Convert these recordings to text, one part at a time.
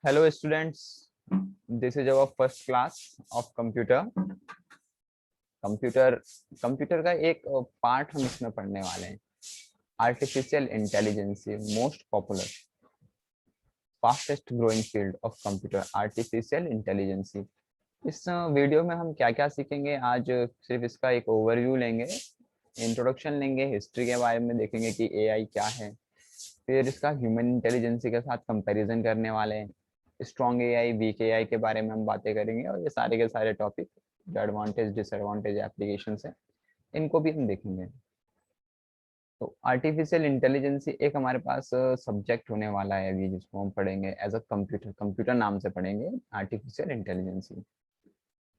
Hello students, this is our first class of computer. Computer का एक part हम इसमें पढ़ने वाले हैं। Artificial intelligence, most popular fastest growing field of computer, artificial intelligence. इस वीडियो में हम क्या क्या सीखेंगे, आज सिर्फ इसका एक ओवरव्यू लेंगे, इंट्रोडक्शन लेंगे, हिस्ट्री के बारे में देखेंगे कि एआई क्या है, फिर इसका ह्यूमन इंटेलिजेंस के साथ कंपैरिजन करने वाले हैं, स्ट्रॉन्ग एआई, वीक एआई के बारे में हम बातें करेंगे, और ये सारे के सारे टॉपिक जो एडवांटेज डिसएडवांटेज एप्लीकेशन है इनको भी हम देखेंगे। तो आर्टिफिशियल इंटेलिजेंस एक हमारे पास सब्जेक्ट होने वाला है अभी, जिसको हम पढ़ेंगे एज अ कंप्यूटर नाम से पढ़ेंगे आर्टिफिशियल इंटेलिजेंस।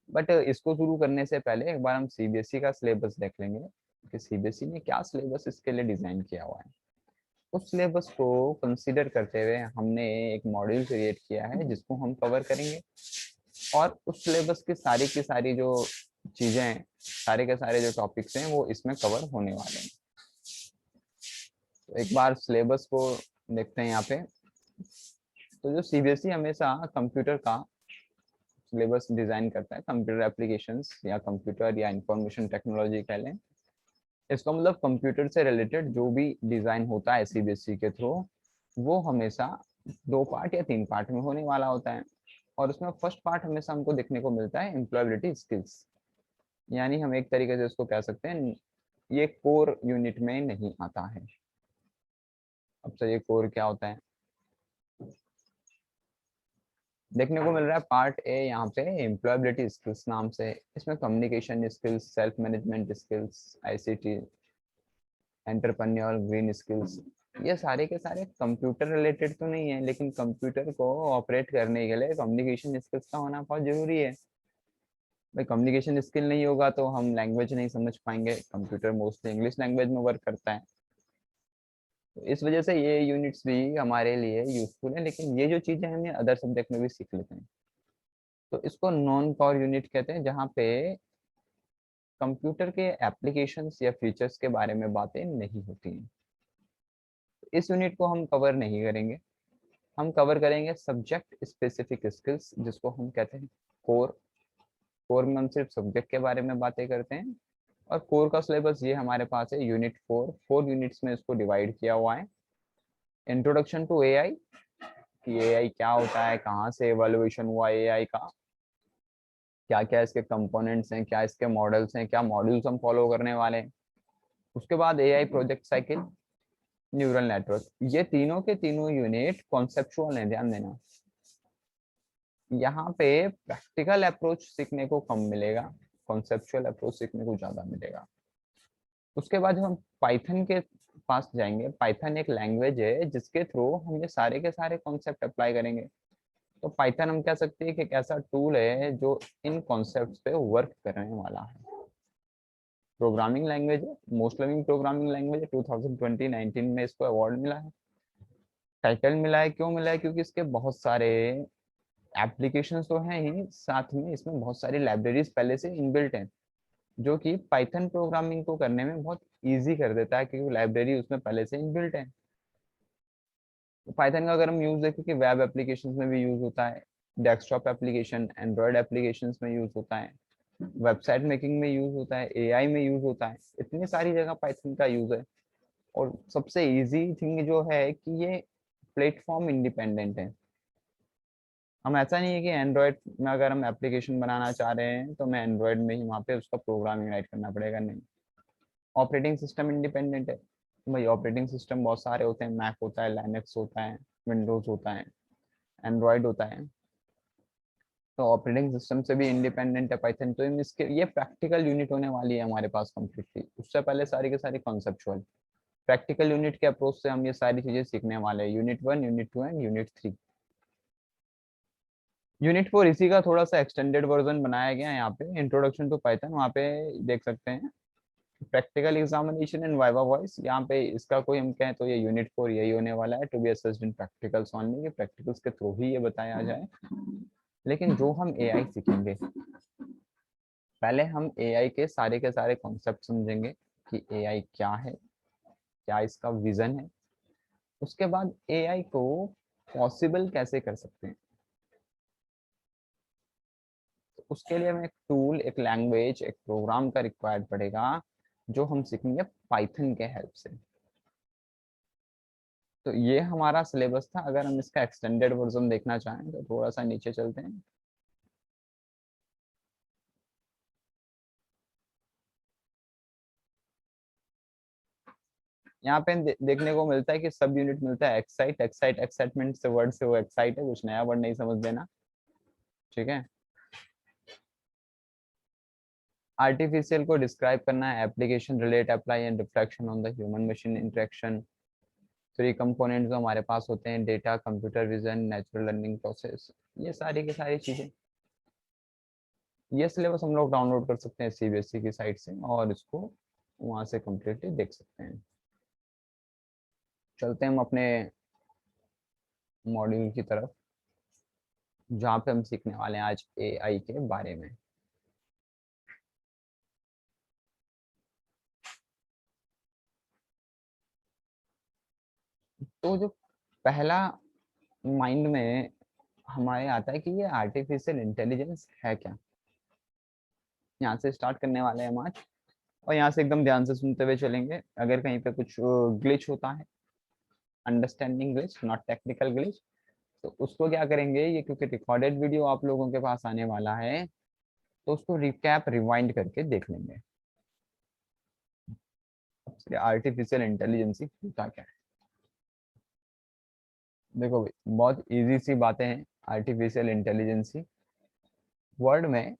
बट इसको शुरू करने से पहले एक बार हम सीबीएसई का सिलेबस देख लेंगे कि सीबीएसई ने क्या सिलेबस इसके लिए डिजाइन किया हुआ है। उस सिलेबस को कंसीडर करते हुए हमने एक मॉड्यूल क्रिएट किया है जिसको हम कवर करेंगे, और उस सिलेबस की सारी जो चीजें हैं, सारे के सारे जो टॉपिक्स हैं वो इसमें कवर होने वाले हैं। तो एक बार सिलेबस को देखते हैं यहाँ पे। तो जो सीबीएसई हमेशा कंप्यूटर का सिलेबस डिजाइन करता है, कंप्यूटर एप्लीकेशंस या कंप्यूटर या इंफॉर्मेशन टेक्नोलॉजी कह लें, इसका मतलब कंप्यूटर से रिलेटेड जो भी डिजाइन होता है सीबीएसई के थ्रू, वो हमेशा 2 पार्ट या 3 पार्ट में होने वाला होता है। और उसमें फर्स्ट पार्ट हमेशा हमको देखने को मिलता है एम्प्लॉयबिलिटी स्किल्स, यानी हम एक तरीके से इसको कह सकते हैं ये कोर यूनिट में नहीं आता है। अब सर ये कोर क्या होता है, देखने को मिल रहा है पार्ट ए यहाँ पे एम्प्लॉयबिलिटी स्किल्स नाम से। इसमें communication skills, self management skills, ICT, entrepreneur, green skills, ये सारे के सारे कंप्यूटर रिलेटेड तो नहीं है, लेकिन कंप्यूटर को ऑपरेट करने के लिए कम्युनिकेशन स्किल्स का होना बहुत जरूरी है। भाई कम्युनिकेशन स्किल नहीं होगा तो हम लैंग्वेज नहीं समझ पाएंगे। कंप्यूटर मोस्टली इंग्लिश लैंग्वेज में वर्क करता है, तो इस वजह से ये यूनिट्स भी हमारे लिए यूजफुल है। लेकिन ये जो चीजें हम ये अदर सब्जेक्ट में भी सीख लेते हैं, तो इसको नॉन कोर यूनिट कहते हैं, जहाँ पे कंप्यूटर के एप्लीकेशंस या फीचर्स के बारे में बातें नहीं होती हैं। इस यूनिट को हम कवर नहीं करेंगे, हम कवर करेंगे सब्जेक्ट स्पेसिफिक स्किल्स, जिसको हम कहते हैं कोर। कोर में हम सिर्फ सब्जेक्ट के बारे में बातें करते हैं, और कोर का सिलेबस ये हमारे पास है यूनिट 4 यूनिट्स में इसको डिवाइड किया हुआ है। इंट्रोडक्शन टू एआई, कि एआई क्या होता है, कहाँ से एवोल्यूशन हुआ एआई का, क्या क्या इसके कंपोनेंट्स हैं, क्या इसके मॉडल्स हैं, क्या मॉड्यूल्स हम फॉलो करने वाले हैं। उसके बाद AI project cycle, neural network. ये तीनों के तीनों यूनिट कॉन्सेप्चुअल है, ध्यान देना। यहाँ पे प्रैक्टिकल अप्रोच सीखने को कम मिलेगा, कॉन्सेप्चुअल अप्रोच सीखने को ज्यादा मिलेगा। उसके बाद जब हम पाइथन के पास जाएंगे, पाइथन एक लैंग्वेज है जिसके थ्रू हम ये सारे के सारे कॉन्सेप्ट अप्लाई करेंगे। तो पाइथन हम कह सकते हैं कि एक ऐसा टूल है जो इन कॉन्सेप्ट्स पे वर्क करने वाला है। प्रोग्रामिंग लैंग्वेज है, मोस्ट लर्निंग प्रोग्रामिंग लैंग्वेज है, 2020-19 में इसको अवार्ड मिला है, टाइटल मिला है। क्यों मिला है? क्योंकि इसके बहुत सारे एप्लीकेशंस तो हैं ही, साथ में इसमें बहुत सारी लाइब्रेरीज पहले से इनबिल्ट हैं, जो कि पाइथन प्रोग्रामिंग को करने में बहुत इजी कर देता है, क्योंकि लाइब्रेरी उसमें पहले से इनबिल्ट है। तो पाइथन का अगर हम यूज देखें कि वेब एप्लीकेशंस में भी यूज होता है, डेस्कटॉप एप्लीकेशन, एंड्रॉयड एप्लीकेशंस में यूज होता है, वेबसाइट मेकिंग में यूज होता है, एआई में यूज होता है, इतनी सारी जगह पाइथन का यूज है। और सबसे इजी थिंग जो है कि ये प्लेटफॉर्म इंडिपेंडेंट है। हम ऐसा नहीं है कि एंड्रॉयड में अगर हम एप्लीकेशन बनाना चाह रहे हैं तो मैं एंड्रॉयड में ही वहाँ पे उसका प्रोग्रामिंग राइट करना पड़ेगा, नहीं। ऑपरेटिंग सिस्टम इंडिपेंडेंट है। भाई ऑपरेटिंग सिस्टम बहुत सारे होते हैं, मैक होता है, लाइनक्स होता है, विंडोज होता है, एंड्रॉयड होता है। तो ऑपरेटिंग सिस्टम से भी इंडिपेंडेंट है पाइथन। तो इसके ये प्रैक्टिकल यूनिट होने वाली है हमारे पास कम्प्लीटली। उससे पहले सारी के सारी कॉन्सेप्चुअल। प्रैक्टिकल यूनिट के अप्रोच से हम ये सारी चीजें सीखने वाले हैं, unit 1, unit 2 and unit 3। Unit 4 इसी का थोड़ा सा एक्सटेंडेड वर्जन बनाया गया है। यहाँ पे इंट्रोडक्शन टू पाइथन, वहाँ पे देख सकते हैं practical examination and viva voice. यहाँ पे इसका कोई हम कहें तो ये यूनिट 4 यही होने वाला है, to be assessed in practicals only, कि प्रैक्टिकल्स के थ्रू ही ये बताया जाए। लेकिन जो हम एआई सीखेंगे, पहले हम एआई के सारे कॉन्सेप्ट समझेंगे कि एआई क्या है, क्या इसका विजन है। उसके बाद एआई को पॉसिबल कैसे कर सकते हैं, उसके लिए हमें एक टूल, एक लैंग्वेज, एक प्रोग्राम का रिक्वायर्ड पड़ेगा, जो हम सीखेंगे पाइथन के हेल्प से। तो ये हमारा सिलेबस था। अगर हम इसका एक्सटेंडेड वर्जन देखना चाहें तो थोड़ा सा नीचे चलते हैं। यहाँ पे देखने को मिलता है कि सब यूनिट मिलता है एक्साइट। एक्साइटमेंट से वर्ड से वो एक्साइट है, कुछ नया वर्ड नहीं समझ देना, ठीक है। आर्टिफिशियल को डिस्क्राइब करना है, application, relate, apply and reflection on the human machine interaction. Three component जो हमारे पास होते हैं, data, computer vision, natural learning process, ये सारी की सारी चीजें। ये सिलेबस हम लोग डाउनलोड कर सकते हैं सीबीएसई की साइट से, और इसको वहां से कम्प्लीटली देख सकते हैं। चलते हैं हम अपने मॉड्यूल की तरफ, जहाँ पे हम सीखने वाले हैं आज एआई के बारे में। तो जो पहला माइंड में हमारे आता है कि ये आर्टिफिशियल इंटेलिजेंस है क्या, यहाँ से स्टार्ट करने वाले हैं हम आज। और यहाँ से एकदम ध्यान से सुनते हुए चलेंगे। अगर कहीं पे कुछ ग्लिच होता है, understanding glitch, not technical glitch, तो उसको क्या करेंगे, ये क्योंकि रिकॉर्डेड वीडियो आप लोगों के पास आने वाला है, तो उसको रिकैप रिवाइंड करके देख लेंगे। आर्टिफिशियल इंटेलिजेंस होता क्या है, देखो भाई बहुत इजी सी बातें हैं। आर्टिफिशियल इंटेलिजेंस वर्ड में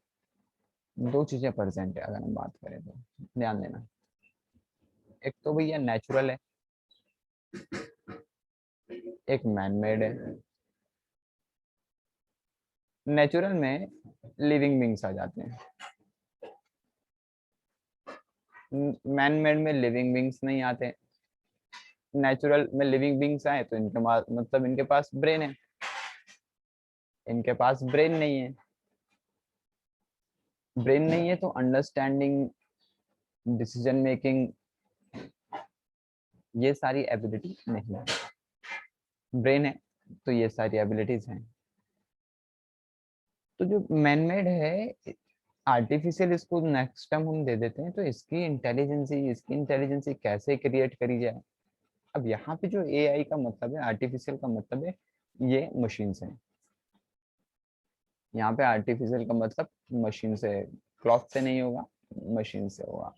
दो चीजें प्रेजेंट है, अगर हम बात करें तो ध्यान देना। एक तो भैया नेचुरल है, एक मैन मेड है। नेचुरल में लिविंग बींग्स आ जाते हैं, मैन मेड में लिविंग बींग्स नहीं आते। नेचुरल में लिविंग बींग्स आए तो इनके मतलब इनके पास ब्रेन है, इनके पास ब्रेन नहीं है। ब्रेन नहीं है तो अंडरस्टैंडिंग, डिसीजन मेकिंग, ये सारी एबिलिटी नहीं है। ब्रेन है तो ये सारी एबिलिटीज हैं। तो जो मैन मेड है, आर्टिफिशियल, इसको नेक्स्ट टाइम हम दे देते हैं, तो इसकी इंटेलिजेंसी कैसे क्रिएट करी जाए। अब यहाँ पे जो एआई का मतलब है, आर्टिफिशियल का मतलब है, ये मशीन से। यहाँ पे आर्टिफिशियल का मतलब मशीन से, क्लॉथ से नहीं होगा, मशीन से होगा।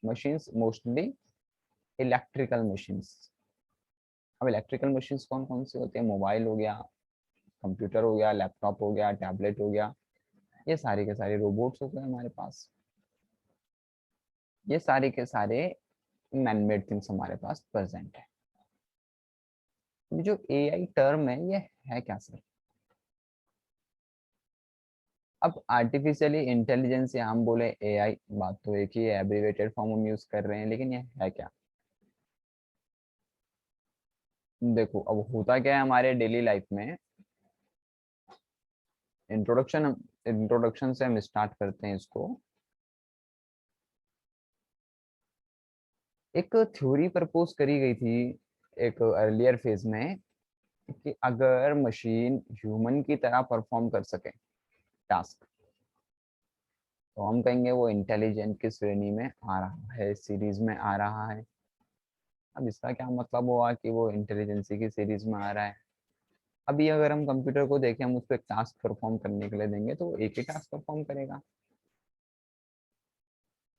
Machines mostly electrical machines. अब इलेक्ट्रिकल मशीन्स कौन कौन सी होती है, मोबाइल हो गया, कंप्यूटर हो गया, लैपटॉप हो गया, टैबलेट हो गया, ये सारे के सारे रोबोट्स हो गए हमारे पास। ये सारे के सारे मैनमेड थिंग्स हमारे पास प्रेजेंट है। जो एआई टर्म है, ये है क्या सर। अब आर्टिफिशियली इंटेलिजेंस या हम बोले एआई, बात तो एक ही है, एब्रिवेटेड फॉर्म हम यूज कर रहे हैं, लेकिन ये है क्या। देखो अब होता क्या है हमारे डेली लाइफ में। इंट्रोडक्शन से हम स्टार्ट करते हैं इसको। एक थ्योरी प्रपोज करी गई थी एक अर्लियर फेज में, कि अगर मशीन ह्यूमन की तरह परफॉर्म कर सके टास्क, तो हम कहेंगे वो इंटेलिजेंट की श्रेणी में आ रहा है, सीरीज में आ रहा है। अब इसका क्या मतलब हुआ कि वो इंटेलिजेंसी की सीरीज में आ रहा है। अभी अगर हम कंप्यूटर को देखें, हम उसको एक टास्क परफॉर्म करने के लिए देंगे तो वो एक ही टास्क परफॉर्म करेगा।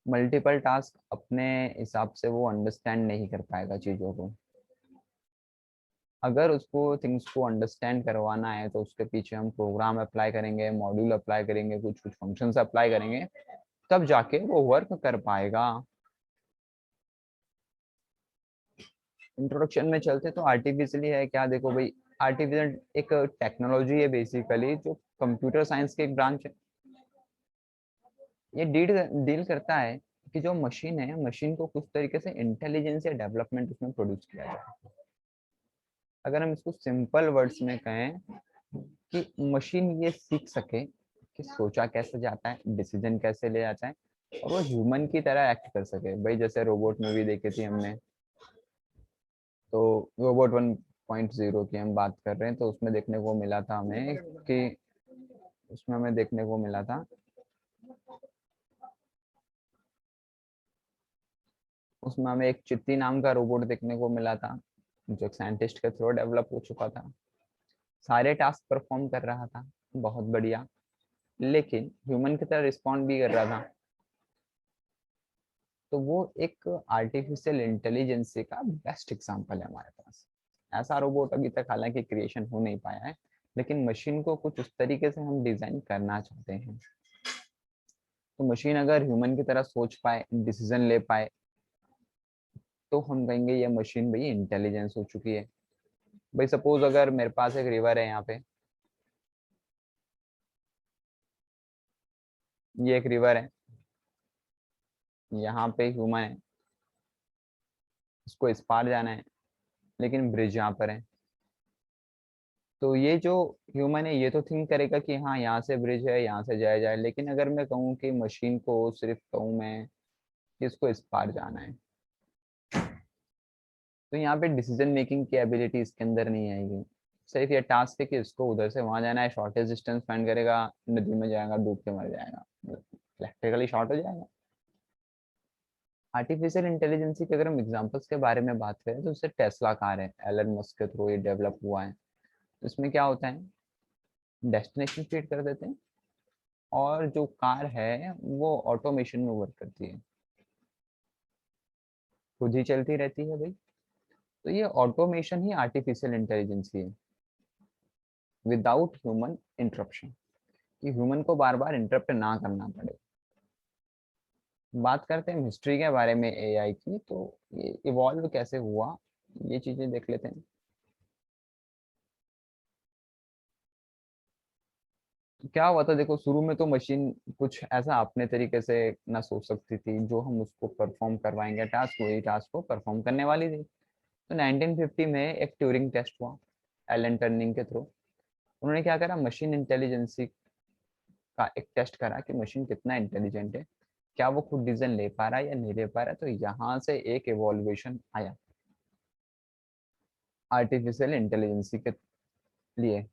मल्टीपल टास्क अपने हिसाब से वो अंडरस्टैंड नहीं कर पाएगा चीजों को। अगर उसको थिंग्स को अंडरस्टैंड करवाना है तो उसके पीछे हम प्रोग्राम अप्लाई करेंगे, मॉड्यूल अप्लाई करेंगे, कुछ कुछ फंक्शंस अप्लाई करेंगे, तब जाके वो वर्क कर पाएगा। इंट्रोडक्शन में चलते तो आर्टिफिशियली है क्या, देखो भाई, आर्टिफिशियल एक टेक्नोलॉजी है बेसिकली, जो कंप्यूटर साइंस की एक ब्रांच है। ये डील डील करता है कि जो मशीन है, मशीन को कुछ तरीके से इंटेलिजेंस या डेवलपमेंट उसमें प्रोड्यूस किया जाए। अगर हम इसको सिंपल वर्ड्स में कहें, कि मशीन ये सीख सके कि सोचा कैसे जाता है, डिसीजन कैसे ले जाता है, और वो ह्यूमन की तरह एक्ट कर सके। भाई जैसे रोबोट मूवी देखी थी हमने, तो रोबोट 1.0 की हम बात कर रहे हैं, तो उसमें देखने को मिला था हमें कि, उसमें हमें देखने को मिला था उसमें हमें एक चित्ती नाम का रोबोट देखने को मिला था, जो एक साइंटिस्ट के थ्रू डेवलप हो चुका था, सारे टास्क परफॉर्म कर रहा था, बहुत बढ़िया, लेकिन ह्यूमन की तरह रिस्पॉन्ड भी कर रहा था। तो वो एक आर्टिफिशियल इंटेलिजेंस का बेस्ट एग्जांपल है हमारे पास। ऐसा रोबोट अभी तक हालांकि क्रिएशन हो नहीं पाया है, लेकिन मशीन को कुछ उस तरीके से हम डिजाइन करना चाहते हैं। तो मशीन अगर ह्यूमन की तरह सोच पाए, डिसीजन ले पाए, तो हम कहेंगे ये मशीन भाई इंटेलिजेंस हो चुकी है। भाई सपोज अगर मेरे पास एक रिवर है यहाँ पे, ये एक रिवर है, यहाँ पे ह्यूमन है, इसको इस पार जाना है, लेकिन ब्रिज यहाँ पर है। तो ये जो ह्यूमन है ये तो थिंक करेगा कि हाँ यहाँ से ब्रिज है, यहाँ से जाया जाए, लेकिन अगर मैं कहूँ कि मशीन को सिर्फ कहूँ मैं कि इसको इस पार जाना है, तो यहाँ पे डिसीजन मेकिंग की एबिलिटी इसके अंदर नहीं आएगी। सिर्फ ये टास्क है कि इसको उधर से वहां जाना है, शॉर्टेस्ट डिस्टेंस फाइंड करेगा, नदी में जाएगा, डूब के मर जाएगा, इलेक्ट्रिकली शॉर्ट हो जाएगा। आर्टिफिशियल इंटेलिजेंस के अगर हम एग्जांपल्स के बारे में बात करें तो उससे टेस्ला कार है, एलन मस्क के थ्रू ये डेवलप हुआ है। तो इसमें क्या होता है, डेस्टिनेशन फीड कर देते हैं और जो कार है वो ऑटोमेशन में वर्क करती है, खुद ही चलती रहती है भाई। तो ये ऑटोमेशन ही आर्टिफिशियल इंटेलिजेंस है, विदाउट ह्यूमन इंटरप्शन, कि ह्यूमन को बार बार इंटरप्ट ना करना पड़े। बात करते हैं हिस्ट्री के बारे में एआई की, तो ये इवॉल्व कैसे हुआ ये चीजें देख लेते हैं। क्या हुआ था, देखो शुरू में तो मशीन कुछ ऐसा अपने तरीके से ना सोच सकती थी, जो हम उसको परफॉर्म करवाएंगे टास्क, वही टास्क को परफॉर्म करने वाली थी। तो 1950 में एक ट्यूरिंग टेस्ट हुआ एलन टर्निंग के थ्रू। उन्होंने क्या करा, मशीन इंटेलिजेंसी का एक टेस्ट करा कि मशीन कितना इंटेलिजेंट है, क्या वो खुद डिसीजन ले पा रहा है या नहीं ले पा रहा है। तो यहाँ से एक एवोल्यूशन आया आर्टिफिशियल इंटेलिजेंसी के लिए,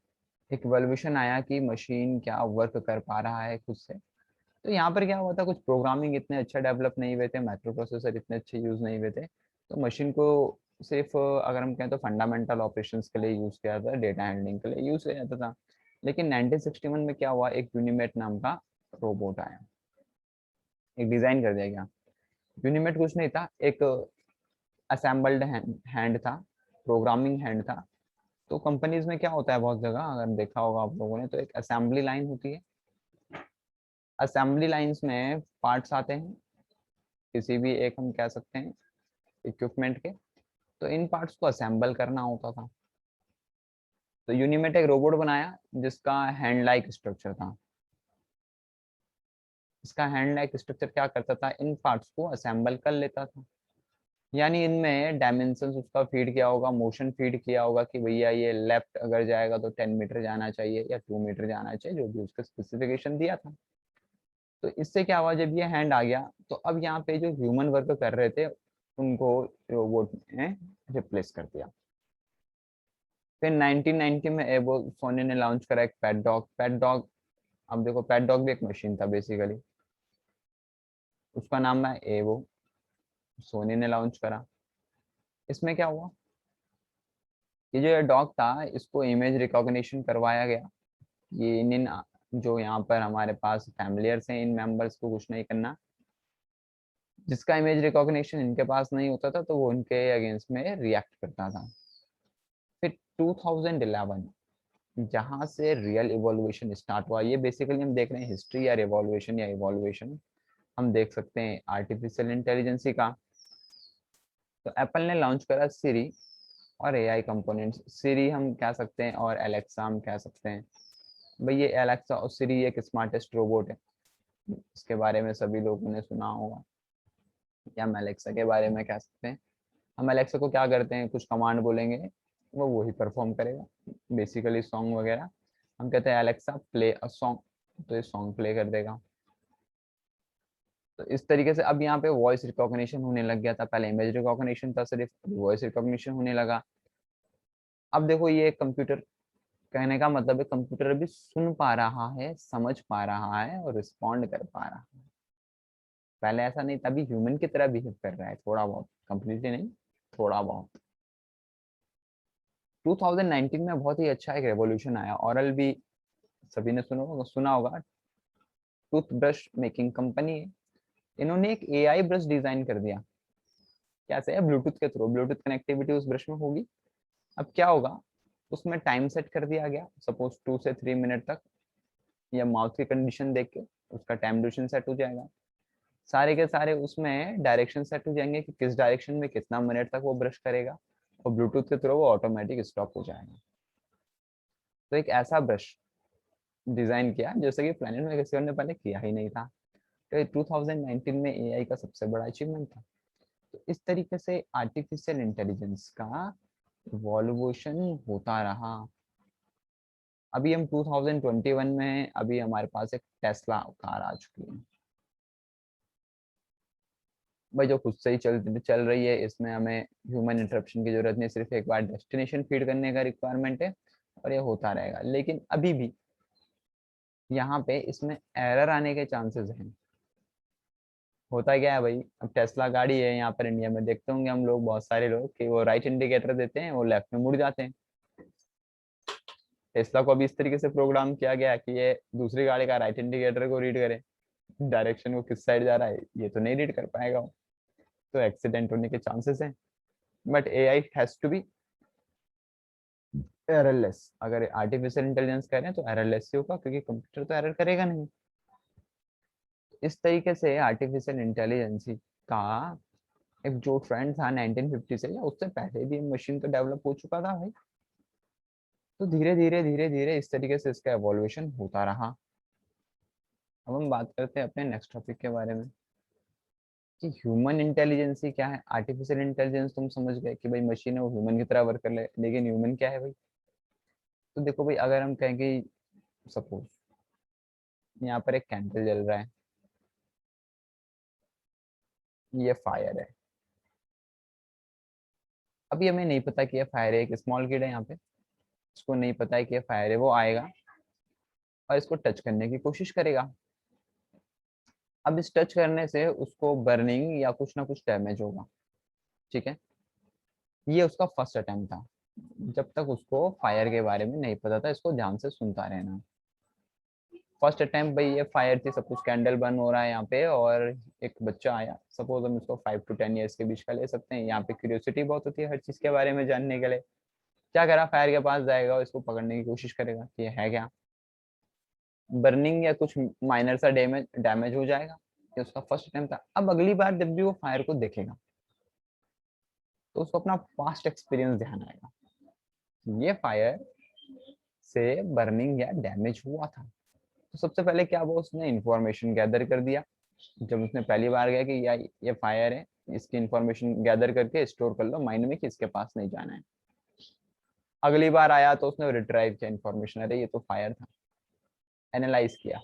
एक इवोल्यूशन आया कि मशीन क्या वर्क कर पा रहा है खुद से। तो यहाँ पर क्या हुआ था, कुछ प्रोग्रामिंग इतने अच्छे डेवलप नहीं हुए थे, माइक्रो प्रोसेसर इतने अच्छे यूज नहीं हुए थे, तो मशीन को सिर्फ अगर हम कहें तो फंडामेंटल ऑपरेशंस के लिए यूज किया जाता था, डेटा हैंडलिंग के लिए यूज किया जाता था। लेकिन 1961 में क्या हुआ, एक यूनिमेट नाम का रोबोट आया, एक डिजाइन कर दिया गया। यूनिमेट कुछ नहीं था, एक असेंबल्ड हैंड था, प्रोग्रामिंग हैंड था। तो कंपनीज में क्या होता है, बहुत जगह अगर देखा होगा आप लोगों ने, तो एक असेंबली लाइन होती है। असेंबली लाइंस में पार्ट्स आते हैं, किसी भी एक हम कह सकते हैं इक्विपमेंट के, तो इन पार्ट्स को असेंबल करना होता था। तो यूनिमेट एक रोबोट बनाया जिसका हैंड लाइक स्ट्रक्चर था। इसका हैंड लाइक स्ट्रक्चर क्या करता था, इन पार्ट्स को असेंबल कर लेता था। यानी इनमें डायमेंशन उसका फीड किया होगा, मोशन फीड किया होगा कि भैया ये लेफ्ट अगर जाएगा तो 10 मीटर जाना चाहिए या 2 मीटर जाना चाहिए, जो भी उसका स्पेसिफिकेशन दिया था। तो इससे क्या हुआ, जब ये हैंड आ गया तो अब यहाँ पे जो ह्यूमन वर्क कर रहे थे उनको रोबोट ने रिप्लेस कर दिया। फिर 1990 में एबो सोनी ने लॉन्च करा एक पेट डॉग। पेट डॉग, अब देखो पेट डॉग भी एक मशीन था बेसिकली, उसका नाम है एवो, सोनी ने लॉन्च करा। इसमें क्या हुआ, ये जो ये डॉग था इसको इमेज रिकॉग्निशन करवाया गया। ये इन जो यहाँ पर हमारे पास फैमिलियर्स हैं, इन मेंबर्स को कुछ नहीं करना, जिसका इमेज रिकॉग्निशन इनके पास नहीं होता था तो वो उनके अगेंस्ट में रिएक्ट करता था। फिर 2011 जहाँ से रियल इवोल्यूशन स्टार्ट हुआ, ये बेसिकली हम देख रहे हैं हिस्ट्री या रिवॉल्यूशन या इवोल्यूशन, हम देख सकते हैं आर्टिफिशियल इंटेलिजेंसी का। तो एप्पल ने लॉन्च करा सिरी और एआई कंपोनेंट्स। सिरी हम कह सकते हैं और एलेक्सा हम कह सकते हैं। भाई ये एलेक्सा और सिरी एक स्मार्टेस्ट रोबोट है, इसके बारे में सभी लोगों ने सुना होगा। या हम एलेक्सा के बारे में कह सकते हैं, हम एलेक्सा को क्या करते हैं, कुछ कमांड बोलेंगे वो वही परफॉर्म करेगा, बेसिकली सॉन्ग वगैरह। हम कहते हैं एलेक्सा प्ले अ सॉन्ग, तो ये सॉन्ग प्ले कर देगा। तो इस तरीके से अब यहाँ पे वॉइस रिकॉग्निशन होने लग गया था, पहले इमेज रिकॉग्निशन था सिर्फ, वॉइस रिकॉग्निशन होने लगा। अब देखो ये कंप्यूटर, कहने का मतलब है कंप्यूटर अभी सुन पा रहा है, समझ पा रहा है और रिस्पॉन्ड कर पा रहा है। पहले ऐसा नहीं था, अभी ह्यूमन की तरह बिहेव कर रहा है थोड़ा बहुत, कंप्लीटली नहीं, थोड़ा बहुत। 2019 में बहुत ही अच्छा एक रेवोल्यूशन आया, ऑरल भी सभी ने सुना होगा। टूथब्रश मेकिंग कंपनी है, इन्होंने एक एआई ब्रश डिजाइन कर दिया। कैसे है? ब्लूटूथ के थ्रू, ब्लूटूथ कनेक्टिविटी उस ब्रश में होगी। अब क्या होगा, उसमें टाइम सेट कर दिया गया, सपोज 2 से 3 मिनट तक, या माउथ की कंडीशन देख के उसका टाइम ड्यूरेशन सेट हो जाएगा। सारे के सारे उसमें डायरेक्शन सेट हो जाएंगे कि किस डायरेक्शन में कितना मिनट तक वो ब्रश करेगा, और ब्लूटूथ के थ्रू वो ऑटोमेटिक स्टॉप हो जाएगा। तो एक ऐसा ब्रश डिजाइन किया जैसे कि प्लेनेट में किसी और ने पहले किया ही नहीं था। तो 2019 में एआई का सबसे बड़ा अचीवमेंट था। तो इस तरीके से आर्टिफिशियल इंटेलिजेंस का इवोल्यूशन होता रहा। अभी हम 2021 में हैं, अभी हमारे पास एक टेस्ला कार आ चुकी है भाई, जो खुद से ही चल रही है। इसमें हमें ह्यूमन इंटरप्शन की जरूरत नहीं, सिर्फ एक बार डेस्टिनेशन फीड करने का रिक्वायरमेंट है, और ये होता रहेगा। लेकिन अभी भी यहाँ पे इसमें एरर आने के चांसेस हैं। होता क्या है भाई, अब टेस्ला गाड़ी है यहाँ पर इंडिया में, देखते होंगे हम लोग, बहुत सारे लोग, कि वो राइट इंडिकेटर देते हैं, वो लेफ्ट में मुड़ जाते हैं। टेस्ला को अभी इस तरीके से प्रोग्राम किया गया है कि ये दूसरी गाड़ी का राइट इंडिकेटर को रीड करे, डायरेक्शन को किस साइड जा रहा है ये तो नहीं रीड कर पाएगा वो। तो एक्सीडेंट होने के चांसेस हैं। But AI has to be errorless. अगर आर्टिफिशियल इंटेलिजेंस कह रहे हैं तो एररलेस ही होगा, क्योंकि कंप्यूटर तो एरर करेगा नहीं। इस तरीके से आर्टिफिशियल इंटेलिजेंस का एक जो ट्रेंड था 1950 से, या उससे पहले भी मशीन तो डेवलप हो चुका था भाई। तो धीरे धीरे धीरे धीरे इस तरीके से इसका एवोल्यूशन होता रहा। अब हम बात करते हैं अपने नेक्स्ट टॉपिक के बारे में, कि ह्यूमन इंटेलिजेंस ही क्या है। आर्टिफिशियल इंटेलिजेंस तुम समझ गए कि भाई मशीन है वो ह्यूमन की तरह वर्क कर ले, लेकिन ह्यूमन क्या है भाई? तो देखो भाई, अगर हम कहें कि सपोज यहाँ पर एक कैंडल जल रहा है, ये फायर है। अभी हमें नहीं पता कि ये फायर है, एक स्मॉल किड है यहाँ पे, उसको नहीं पता है कि ये फायर है। वो आएगा और इसको टच करने की कोशिश करेगा। अब इस टच करने से उसको बर्निंग या कुछ ना कुछ डैमेज होगा, ठीक है। ये उसका फर्स्ट अटेम्प्ट था, जब तक उसको फायर के बारे में नहीं पता था। इसको ध्यान से सुनता रहना। फर्स्ट अटेम्प्ट भाई, ये फायर थी, सब कुछ कैंडल बर्न हो रहा है यहाँ पे, और एक बच्चा आया, सपोज हम इसको 5 to 10 ईयर्स के बीच का ले सकते हैं। यहाँ पे क्यूरियोसिटी बहुत होती है हर चीज के बारे में जानने के लिए। क्या करा, फायर के पास जाएगा और इसको पकड़ने की कोशिश करेगा कि ये है क्या। बर्निंग या कुछ माइनर सा डैमेज डैमेज हो जाएगा। ये उसका फर्स्ट अटेम्प्ट था। अब अगली बार जब भी वो फायर को देखेगा, तो उसको अपना पास्ट एक्सपीरियंस ध्यान आएगा, ये फायर से बर्निंग या डैमेज हुआ था। तो सबसे पहले क्या हुआ, उसने इंफॉर्मेशन गैदर कर दिया। जब उसने पहली बार गया कि यार ये फायर है, इसकी इंफॉर्मेशन गैदर करके स्टोर कर लो माइंड में कि इसके पास नहीं जाना है। अगली बार आया तो उसने रिट्राइव किया इंफॉर्मेशन, अरे ये तो फायर था। एनालाइज किया,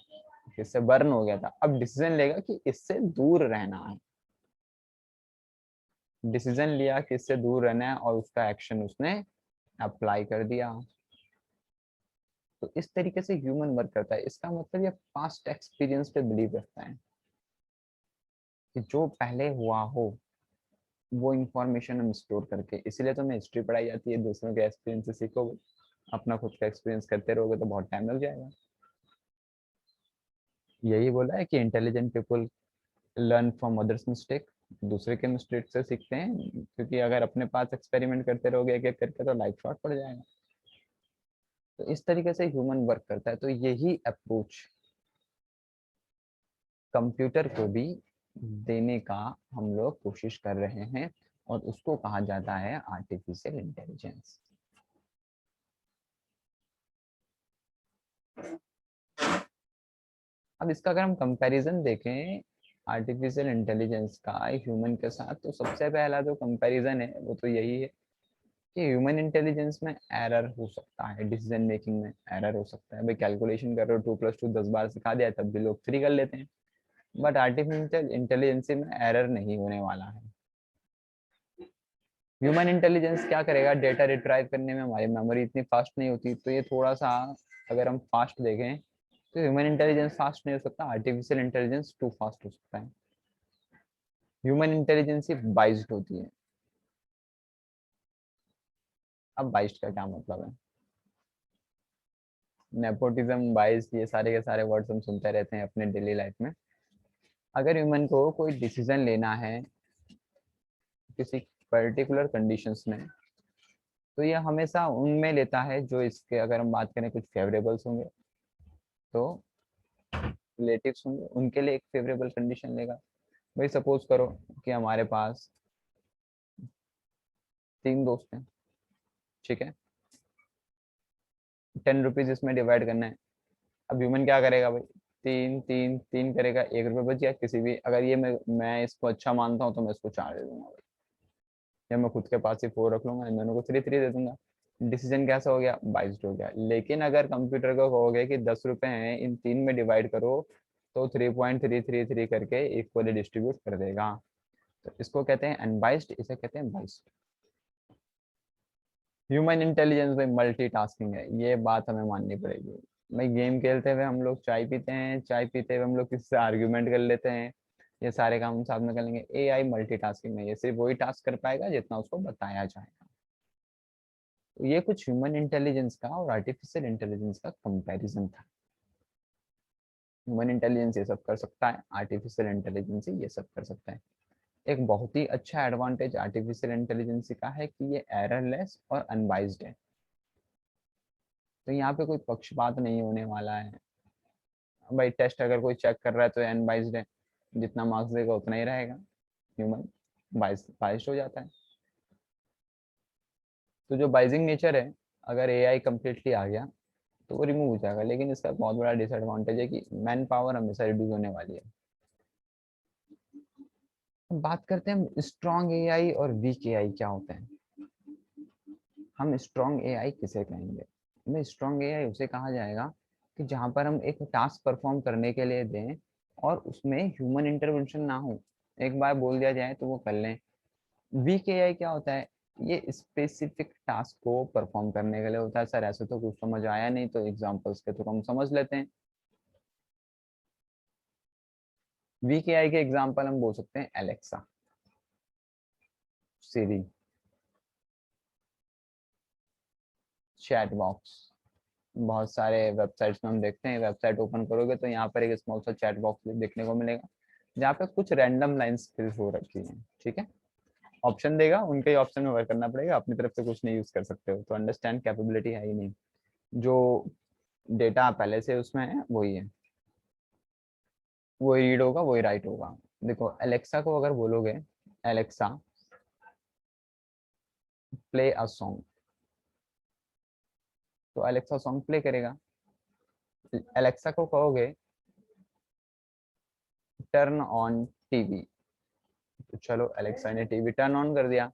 इससे बर्न हो गया था। अब डिसीजन लेगा कि इससे दूर रहना है। डिसीजन लिया कि इससे दूर रहना है, और उसका एक्शन उसने अप्लाई कर दिया। तो इस तरीके से ह्यूमन वर्क करता है। इसका मतलब ये पास्ट एक्सपीरियंस पे बिलीव रखता है कि जो पहले हुआ हो वो इंफॉर्मेशन हम स्टोर करके, इसीलिए तो हमें हिस्ट्री पढ़ाई जाती है, दूसरों के एक्सपीरियंस से सीखोगे। अपना खुद का एक्सपीरियंस करते रहोगे तो बहुत टाइम लग जाएगा। यही बोला है कि intelligent people learn from others mistake, दूसरे के मिस्टेक से सीखते हैं, क्योंकि अगर अपने पास एक्सपेरिमेंट करते रहोगे एक एक करके तो लाइफ शॉर्ट पड़ जाएगा। तो इस तरीके से ह्यूमन वर्क करता है। तो यही अप्रोच कंप्यूटर को भी देने का हम लोग कोशिश कर रहे हैं, और उसको कहा जाता है आर्टिफिशियल इंटेलिजेंस। अब इसका अगर हम कंपैरिजन देखें आर्टिफिशियल इंटेलिजेंस का ह्यूमन के साथ, तो सबसे पहला जो कंपैरिजन है वो तो यही है कि ह्यूमन इंटेलिजेंस में एरर हो सकता है, डिसीजन मेकिंग में एरर हो सकता है। भाई कैलकुलेशन कर रहे हो, 2+2 10 बार सिखा दिया तब भी लोग 3 कर लेते हैं। बट आर्टिफिशियल इंटेलिजेंस में एरर नहीं होने वाला है। ह्यूमन इंटेलिजेंस क्या करेगा, डेटा रिट्राइव करने में हमारी मेमोरी इतनी फास्ट नहीं होती, तो ये थोड़ा सा, अगर हम फास्ट देखें तो ह्यूमन इंटेलिजेंस फास्ट नहीं हो सकता, आर्टिफिशियल इंटेलिजेंस टू फास्ट हो सकता है। ह्यूमन इंटेलिजेंस बाइस्ड होती है। अब बाइस्ड का क्या मतलब है? नेपोटिज्म, बाइस, ये सारे के सारे वर्ड्स हम सुनते रहते हैं अपने डेली लाइफ में। अगर ह्यूमन को कोई डिसीजन लेना है किसी पर्टिकुलर कंडीशंस में, तो ये हमेशा उनमें लेता है जो इसके, अगर हम बात करें कुछ फेवरेबल्स होंगे तो रिलेटिव्स होंगे, उनके लिए एक फेवरेबल कंडीशन लेगा। भाई सपोज करो कि हमारे पास 3 दोस्त हैं, ठीक है, 10 रुपीज इसमें डिवाइड करना है। अब ह्यूमन क्या करेगा भाई, तीन तीन तीन करेगा, 1 रुपये बच गया। किसी भी, अगर ये मैं इसको अच्छा मानता हूँ तो मैं इसको 4 दे दूंगा भाई, या मैं खुद के पास ही 4 रख लूंगा, इन दोनों को 3 3 दे दूंगा। डिसीजन कैसा हो गया, बाइस्ड हो गया। लेकिन अगर कंप्यूटर को कहोगे कि 10 रुपए हैं, इन 3 में डिवाइड करो, तो 3.333 करके इक्वली डिस्ट्रीब्यूट कर देगा। तो इसको कहते हैं अनबाइस्ड, इसे कहते हैं बाइस्ड। ह्यूमन इंटेलिजेंस में मल्टीटास्किंग है, ये बात हमें माननी पड़ेगी। भाई गेम खेलते हुए हम लोग चाय पीते हैं, चाय पीते हुए हम लोग किसी से आर्ग्यूमेंट कर लेते हैं, ये सारे काम हम साथ में कर लेंगे। एआई मल्टीटास्किंग नहीं है, सिर्फ वही टास्क कर पाएगा जितना उसको बताया जाएगा। तो ये कुछ ह्यूमन इंटेलिजेंस का और आर्टिफिशियल इंटेलिजेंस का कंपैरिजन था। ह्यूमन इंटेलिजेंस ये सब कर सकता है, आर्टिफिशियल इंटेलिजेंस ये सब कर सकता है। एक बहुत ही अच्छा एडवांटेज आर्टिफिशियल इंटेलिजेंस का है कि ये एररलेस और अनबाइज्ड है। तो यहाँ पे कोई पक्षपात नहीं होने वाला है। भाई टेस्ट अगर कोई चेक कर रहा है तो अनबाइज्ड है, जितना मार्क्स देगा उतना ही रहेगा। ह्यूमन बाइस्ड हो जाता है। तो जो बाइजिंग नेचर है, अगर एआई कम्प्लीटली आ गया तो वो रिमूव हो जाएगा। लेकिन इसका बहुत बड़ा डिसएडवांटेज है कि मैन पावर हमेशा रिड्यूस होने वाली है। अब बात करते हैं हम स्ट्रॉन्ग एआई और वीक एआई क्या होते हैं। हम स्ट्रॉन्ग एआई किसे कहेंगे? हमें स्ट्रॉन्ग एआई उसे कहा जाएगा कि जहाँ पर हम एक टास्क परफॉर्म करने के लिए दें और उसमें ह्यूमन इंटरवेंशन ना हो, एक बार बोल दिया जाए तो वो कर लें। वीक एआई क्या होता है? ये स्पेसिफिक टास्क को परफॉर्म करने के लिए होता है। सर ऐसे तो कुछ समझ आया नहीं, तो एग्जांपल्स के थ्रू हम समझ लेते हैं। वीक एआई के एग्जांपल हम बोल सकते हैं एलेक्सा, सिरी, चैट बॉक्स। बहुत सारे वेबसाइट्स में हम देखते हैं, वेबसाइट ओपन करोगे तो यहाँ पर एक स्मॉल सा चैट बॉक्स देखने को मिलेगा, जहाँ पे कुछ रैंडम लाइंस फिल हो रखी हैं, ठीक है। ऑप्शन देगा, उनके ही ऑप्शन में वर्क करना पड़ेगा, अपनी तरफ से कुछ नहीं यूज कर सकते हो, तो अंडरस्टैंड कैपेबिलिटी है ही नहीं। जो डेटा पहले से उसमें है वही है, वही रीड होगा, वही राइट होगा। देखो एलेक्सा को अगर बोलोगे, एलेक्सा प्ले अ सॉन्ग, तो एलेक्सा सॉन्ग प्ले करेगा। एलेक्सा को कहोगे टर्न ऑन टीवी, तो चलो एलेक्सा ने टीवी टर्न ऑन कर दिया।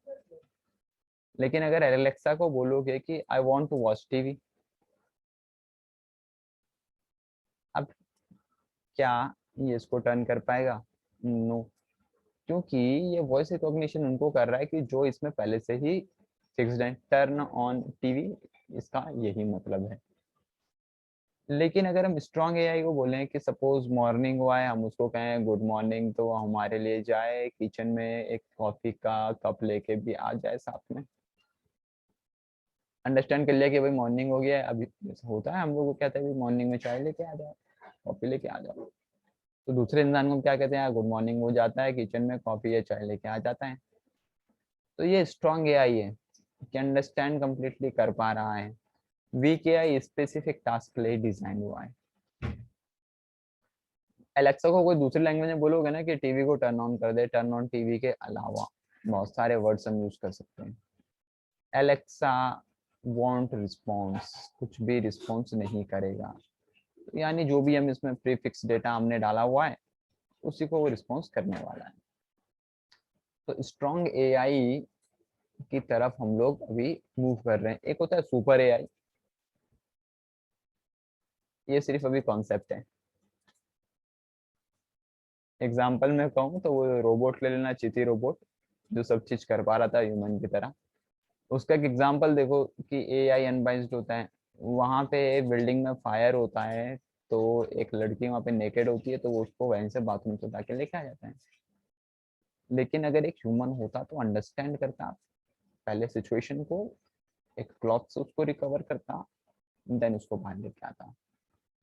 लेकिन अगर एलेक्सा को बोलोगे कि I want to watch TV, अब क्या ये इसको टर्न कर पाएगा? नो, क्योंकि ये वॉइस रिकॉग्निशन उनको कर रहा है कि जो इसमें पहले से ही फिक्स्ड है, टर्न ऑन टीवी, इसका यही मतलब है। लेकिन अगर हम स्ट्रॉन्ग एआई को बोलें कि सपोज मॉर्निंग हुआ है, हम उसको कहें गुड मॉर्निंग, तो हमारे लिए जाए किचन में एक कॉफी का कप लेके भी आ जाए साथ में। अंडरस्टैंड कर लिया कि भाई मॉर्निंग हो गया है, अभी जैसे होता है हम लोग को कहते हैं मॉर्निंग में चाय लेके आ जाओ, कॉफी लेके आ जाओ। तो दूसरे इंसान को क्या कहते हैं, गुड मॉर्निंग हो जाता है, किचन में कॉफी या चाय लेके आ जाता है। तो ये स्ट्रॉन्ग एआई है कि अंडरस्टैंड कंप्लीटली कर पा रहा है। वीक एआई स्पेसिफिक टास्क के लिए डिजाइन हुआ है। एलेक्सा को कोई दूसरी लैंग्वेज में बोलोगे ना कि टीवी को टर्न ऑन कर दे, टर्न ऑन टीवी के अलावा बहुत सारे वर्ड्स हम यूज कर सकते हैं। एलेक्सा वॉन्ट रिस्पॉन्स, कुछ भी रिस्पॉन्स नहीं करेगा, यानी जो भी हम इसमें प्रीफिक्स डेटा हमने डाला हुआ है उसी को वो रिस्पॉन्स करने वाला है। तो स्ट्रॉन्ग एआई की तरफ हम लोग अभी मूव कर रहे हैं। एक होता है सुपर एआई, ये सिर्फ अभी कॉन्सेप्ट है। एग्जाम्पल में कहूँ तो वो रोबोट ले लेना, चिती रोबोट, जो सब चीज कर पा रहा था ह्यूमन की तरह। उसका एक एग्जाम्पल देखो कि एआई अनबाइज्ड होता है। वहां पे बिल्डिंग में फायर होता है, तो एक लड़की वहां पे नेकेड होती है, तो वो उसको वहीं से बाथरूम से उठा के लेके आ जाता है। लेकिन अगर एक ह्यूमन होता तो अंडरस्टैंड करता पहले सिचुएशन को, एक क्लॉथ से उसको रिकवर करता, देन उसको बाहर लेके आता।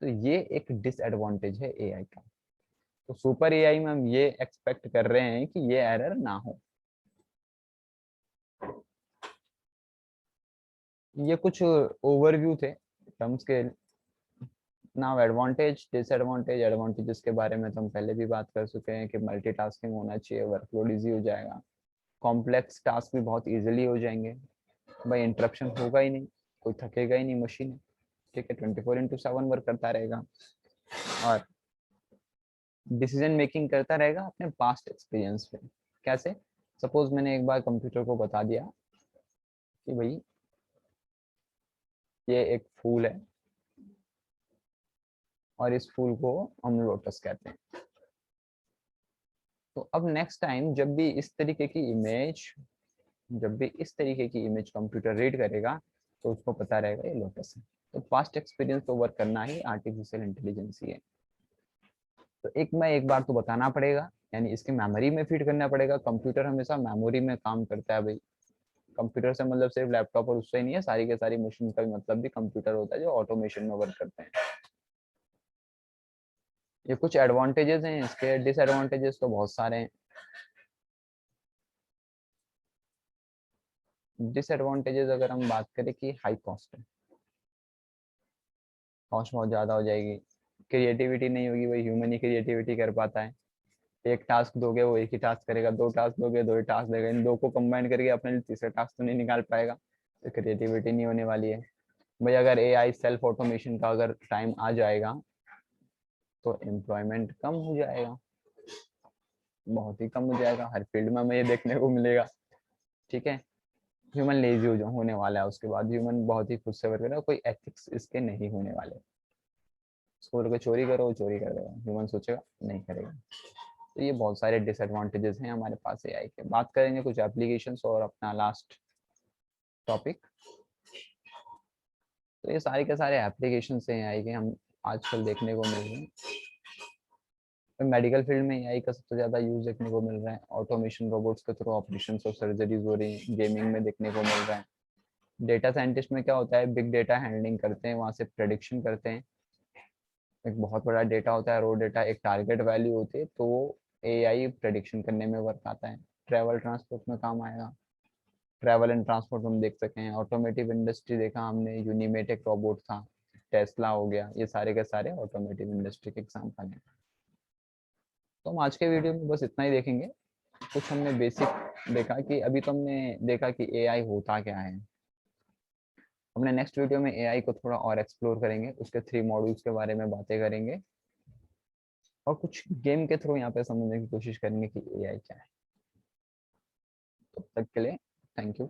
तो ये एक डिसएडवांटेज है एआई का। तो सुपर एआई में हम ये एक्सपेक्ट कर रहे हैं कि ये एरर ना हो। ये कुछ ओवरव्यू थे टर्म्स के। Now advantage disadvantage. एडवांटेजेस के बारे में तो हम पहले भी बात कर चुके हैं कि मल्टीटास्किंग होना चाहिए, वर्कलोड इजी हो जाएगा, कॉम्प्लेक्स टास्क भी बहुत इजीली हो जाएंगे, भाई इंटरप्शन होगा ही नहीं, कोई थकेगा ही नहीं, मशीन है, ठीक है, 24/7 वर्क करता रहेगा, और डिसीजन मेकिंग करता रहेगा अपने पास्ट एक्सपीरियंस पे। कैसे? सपोज मैंने एक बार कंप्यूटर को बता दिया कि भाई ये एक फूल है और इस फूल को हम लोटस कहते हैं। तो अब नेक्स्ट टाइम जब भी इस तरीके की इमेज, जब भी इस तरीके की इमेज कंप्यूटर रीड करेगा तो उसको पता रहेगा ये लोटस है। तो पास्ट एक्सपीरियंस तो वर्क करना ही आर्टिफिशियल इंटेलिजेंस ही है। तो एक बार तो बताना पड़ेगा, यानी इसके मेमोरी में फीड करना पड़ेगा। कंप्यूटर हमेशा मेमोरी में काम करता है भाई। कंप्यूटर से मतलब सिर्फ लैपटॉप और उससे ही नहीं है, सारी के सारी मशीन का भी मतलब भी कंप्यूटर होता है जो ऑटोमेशन में वर्क करते हैं। ये कुछ एडवांटेजेस हैं इसके, डिसएडवांटेजेस तो बहुत सारे हैं। डिसएडवांटेजेस अगर हम बात करें कि हाई कॉस्ट है, कॉस्ट बहुत ज़्यादा हो जाएगी, क्रिएटिविटी नहीं होगी, वही ह्यूमन ही क्रिएटिविटी कर पाता है। एक टास्क दोगे वो एक ही टास्क करेगा, दो टास्क दोगे दो ही टास्क देगा, इन दो को कंबाइन करके अपने लिए तीसरा टास्क तो नहीं निकाल पाएगा, तो क्रिएटिविटी नहीं होने वाली है। भाई अगर एआई सेल्फ ऑटोमेशन का अगर टाइम आ जाएगा तो एम्प्लॉयमेंट कम हो जाएगा, बहुत ही कम हो जाएगा, हर फील्ड में हमें ये देखने को मिलेगा, ठीक है। ह्यूमन लेजी हो होने वाला है, उसके बाद ह्यूमन बहुत ही खुद से वर्क करेगा, कोई एथिक्स इसके नहीं होने वाले। स्कूल को चोरी करो, चोरी कर देगा, ह्यूमन सोचेगा नहीं करेगा। तो ये बहुत सारे डिसएडवांटेजेस हैं हमारे पास एआई के। बात करेंगे कुछ एप्लीकेशंस और अपना लास्ट टॉपिक। तो ये सारे के सारे एप्लीकेशंस हैं एआई के, हम आजकल देखने को मिल रहे हैं। मेडिकल फील्ड में एआई का सबसे ज्यादा यूज देखने को मिल रहा है, ऑटोमेशन रोबोट्स के थ्रू ऑपरेशन और सर्जरीज हो रही हैं, गेमिंग में देखने को मिल रहा है। डेटा साइंटिस्ट में क्या होता है, बिग डेटा हैंडलिंग करते हैं, वहां से प्रेडिक्शन करते हैं। एक बहुत बड़ा डेटा होता है, रो डेटा, एक टारगेट वैल्यू होती है, तो वो एआई प्रेडिक्शन करने में वर्क आता है। ट्रैवल ट्रांसपोर्ट में काम आएगा, ट्रैवल एंड ट्रांसपोर्ट हम देख सके हैं। ऑटोमेटिव इंडस्ट्री देखा हमने, यूनिमेट एक रोबोट था, टेस्ला हो गया, ये सारे के सारे ऑटोमेटिव इंडस्ट्री के एग्जाम्पल हैं। तो हम आज के वीडियो में बस इतना ही देखेंगे। कुछ हमने बेसिक देखा कि अभी तो हमने देखा कि एआई होता क्या है। हमने नेक्स्ट वीडियो में एआई को थोड़ा और एक्सप्लोर करेंगे, उसके 3 मॉड्यूल्स के बारे में बातें करेंगे और कुछ गेम के थ्रू यहाँ पे समझने की कोशिश करेंगे कि एआई क्या है। तब तक के लिए थैंक यू।